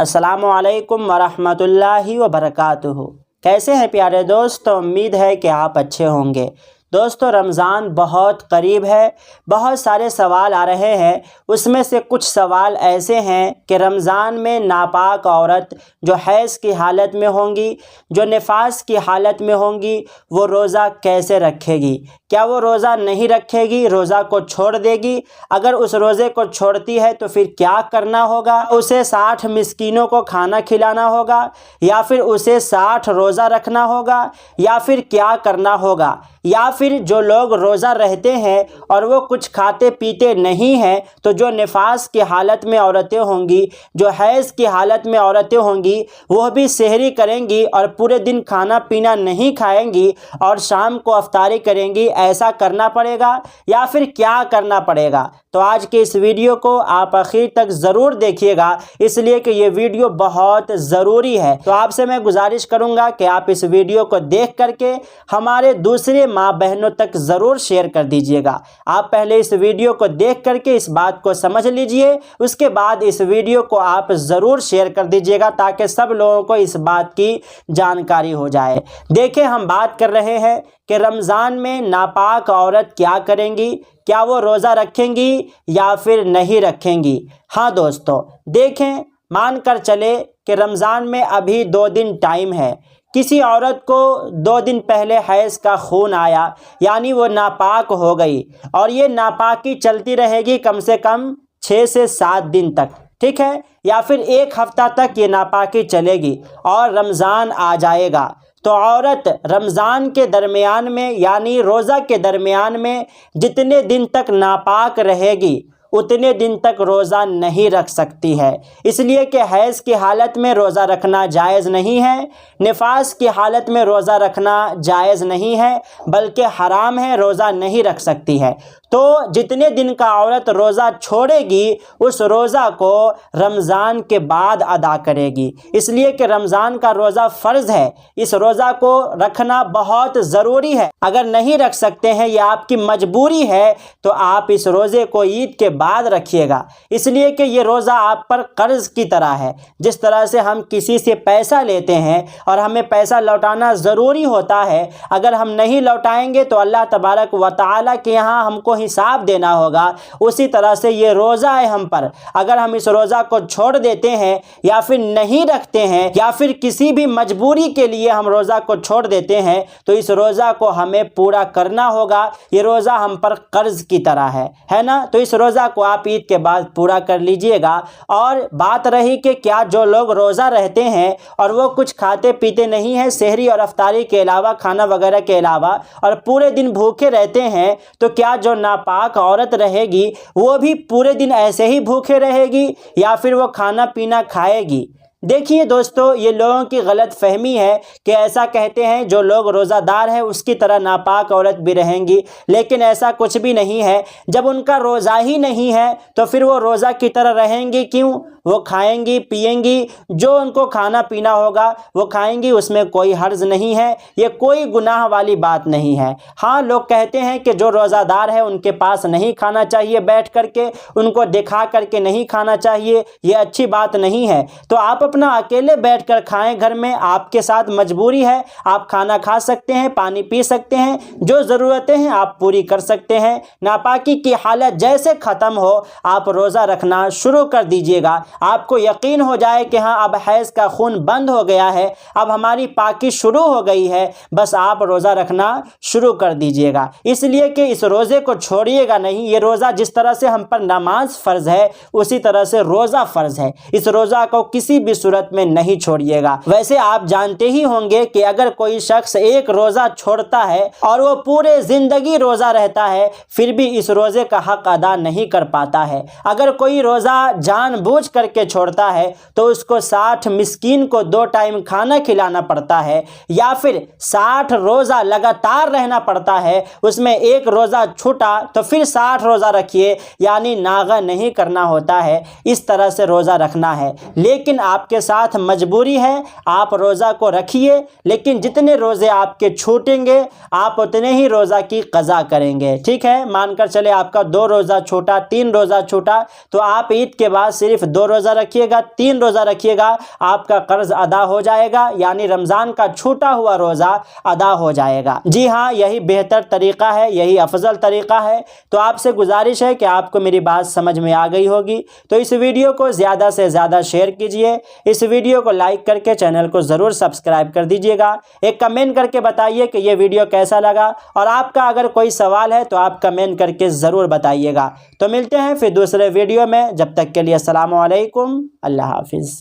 अस्सलामु अलैकुम वरहमतुल्लाहि वबरकातुहू। कैसे हैं प्यारे दोस्तों, उम्मीद है कि आप अच्छे होंगे। दोस्तों, रमज़ान बहुत करीब है, बहुत सारे सवाल आ रहे हैं। उसमें से कुछ सवाल ऐसे हैं कि रमज़ान में नापाक औरत जो हैज़ की हालत में होंगी, जो निफास की हालत में होंगी, वो रोज़ा कैसे रखेगी? क्या वो रोज़ा नहीं रखेगी, रोज़ा को छोड़ देगी? अगर उस रोज़े को छोड़ती है तो फिर क्या करना होगा? उसे 60 मिस्कीनों को खाना खिलाना होगा, या फिर उसे 60 रोज़ा रखना होगा, या फिर क्या करना होगा? या फिर जो लोग रोज़ा रहते हैं और वो कुछ खाते पीते नहीं हैं, तो जो निफास की हालत में औरतें होंगी, जो हैज़ की हालत में औरतें होंगी, वो भी सहरी करेंगी और पूरे दिन खाना पीना नहीं खाएंगी और शाम को अफ्तारी करेंगी। ऐसा करना पड़ेगा या फिर क्या करना पड़ेगा? तो आज के इस वीडियो को आप आखिर तक ज़रूर देखिएगा, इसलिए कि ये वीडियो बहुत ज़रूरी है। तो आपसे मैं गुजारिश करूँगा कि आप इस वीडियो को देख करके हमारे दूसरे माँ बहनों तक ज़रूर शेयर कर दीजिएगा। आप पहले इस वीडियो को देख करके इस बात को समझ लीजिए, उसके बाद इस वीडियो को आप ज़रूर शेयर कर दीजिएगा ताकि सब लोगों को इस बात की जानकारी हो जाए। देखिए, हम बात कर रहे हैं कि रमज़ान में नापाक औरत क्या करेंगी, क्या वो रोज़ा रखेंगी या फिर नहीं रखेंगी? हाँ दोस्तों, देखें, मान कर चले कि रमज़ान में अभी 2 दिन टाइम है। किसी औरत को 2 दिन पहले हैज़ का खून आया, यानी वो नापाक हो गई, और ये नापाकी चलती रहेगी कम से कम 6 से 7 दिन तक, ठीक है, या फिर 1 हफ्ता तक ये नापाकी चलेगी और रमज़ान आ जाएगा। तो औरत रमज़ान के दरमियान में, यानी रोज़ा के दरमियान में जितने दिन तक नापाक रहेगी उतने दिन तक रोज़ा नहीं रख सकती है, इसलिए कि हैज़ की हालत में रोज़ा रखना जायज़ नहीं है, निफास की हालत में रोज़ा रखना जायज़ नहीं है, बल्कि हराम है, रोज़ा नहीं रख सकती है। तो जितने दिन का औरत रोज़ा छोड़ेगी उस रोज़ा को रमज़ान के बाद अदा करेगी, इसलिए कि रमज़ान का रोज़ा फ़र्ज़ है। इस रोज़ा को रखना बहुत ज़रूरी है। अगर नहीं रख सकते हैं, या आपकी मजबूरी है, तो आप इस रोज़े को ईद के बाद रखिएगा, इसलिए कि ये रोज़ा आप पर कर्ज़ की तरह है। जिस तरह से हम किसी से पैसा लेते हैं और हमें पैसा लौटाना ज़रूरी होता है, अगर हम नहीं लौटाएंगे तो अल्लाह तबारक व तआला के यहाँ हमको हिसाब देना होगा। उसी तरह से ये रोज़ा है हम पर, अगर हम इस रोज़ा को छोड़ देते हैं या फिर नहीं रखते हैं, या फिर किसी भी मजबूरी के लिए हम रोज़ा को छोड़ देते हैं, तो इस रोज़ा को हमें पूरा करना होगा। ये रोज़ा हम पर कर्ज़ की तरह है ना? तो इस रोज़ा को आप ईद के बाद पूरा कर लीजिएगा। और बात रही कि क्या जो लोग रोज़ा रहते हैं और वो कुछ खाते पीते नहीं हैं, सहरी और अफ्तारी के अलावा, खाना वगैरह के अलावा, और पूरे दिन भूखे रहते हैं, तो क्या जो नापाक औरत रहेगी वो भी पूरे दिन ऐसे ही भूखे रहेगी या फिर वो खाना पीना खाएगी? देखिए दोस्तों, ये लोगों की गलत फहमी है कि ऐसा कहते हैं जो लोग रोज़ादार हैं उसकी तरह नापाक औरत भी रहेंगी, लेकिन ऐसा कुछ भी नहीं है। जब उनका रोज़ा ही नहीं है तो फिर वो रोज़ा की तरह रहेंगी क्यों? वो खाएंगी पिएंगी, जो उनको खाना पीना होगा वो खाएंगी, उसमें कोई हर्ज नहीं है, ये कोई गुनाह वाली बात नहीं है। हाँ, लोग कहते हैं कि जो रोज़ादार है उनके पास नहीं खाना चाहिए बैठ करके, उनको दिखा करके नहीं खाना चाहिए, ये अच्छी बात नहीं है। तो आप अपना अकेले बैठकर खाएं घर में, आपके साथ मजबूरी है, आप खाना खा सकते हैं, पानी पी सकते हैं, जो ज़रूरतें हैं आप पूरी कर सकते हैं। नापाकी की हालत जैसे ख़त्म हो आप रोज़ा रखना शुरू कर दीजिएगा। आपको यकीन हो जाए कि हाँ, अब हैज़ का खून बंद हो गया है, अब हमारी पाकी शुरू हो गई है, बस आप रोज़ा रखना शुरू कर दीजिएगा। इसलिए कि इस रोज़े को छोड़िएगा नहीं। ये रोज़ा जिस तरह से हम पर नमाज फ़र्ज़ है, उसी तरह से रोज़ा फ़र्ज़ है। इस रोज़ा को किसी भी सूरत में नहीं छोड़िएगा। वैसे आप जानते ही होंगे कि अगर कोई शख्स एक रोज़ा छोड़ता है और वो पूरे ज़िंदगी रोज़ा रहता है, फिर भी इस रोज़े का हक़ अदा नहीं कर पाता है। अगर कोई रोज़ा जानबूझ करके छोड़ता है तो उसको 60 मिस्कीन को 2 टाइम खाना खिलाना पड़ता है, या फिर 60 रोज़ा लगातार रहना पड़ता है, उसमें एक रोज़ा छूटा तो फिर 60 रोज़ा रखिए, यानी नागा नहीं करना होता है। इस तरह से रोज़ा रखना है। लेकिन आपके साथ मजबूरी है, आप रोज़ा को रखिए, लेकिन जितने रोज़े आपके छूटेंगे आप उतने ही रोज़ा की क़ज़ा करेंगे, ठीक है? मानकर चले आपका 2 रोज़ा छूटा, 3 रोज़ा छूटा, तो आप ईद के बाद सिर्फ 2 روزہ رکھیے گا، 3 روزہ رکھیے گا، آپ کا قرض ادا ہو جائے گا، یعنی رمضان کا چھوٹا ہوا روزہ ادا ہو جائے گا۔ جی ہاں، یہی بہتر طریقہ ہے، یہی افضل طریقہ ہے۔ تو آپ سے گزارش ہے کہ آپ کو میری بات سمجھ میں آ گئی ہوگی، تو اس ویڈیو کو زیادہ سے زیادہ شیئر کیجئے، اس ویڈیو کو لائک کر کے چینل کو ضرور سبسکرائب کر دیجئے گا۔ ایک کمنٹ کر کے بتائیے کہ یہ ویڈیو کیسا لگا، اور آپ کا اگر کوئی سوال ہے تو آپ کمنٹ کر کے ضرور بتائیے گا۔ تو ملتے ہیں پھر دوسرے ویڈیو میں، جب تک کے لیے السلام علیکم، اللہ حافظ۔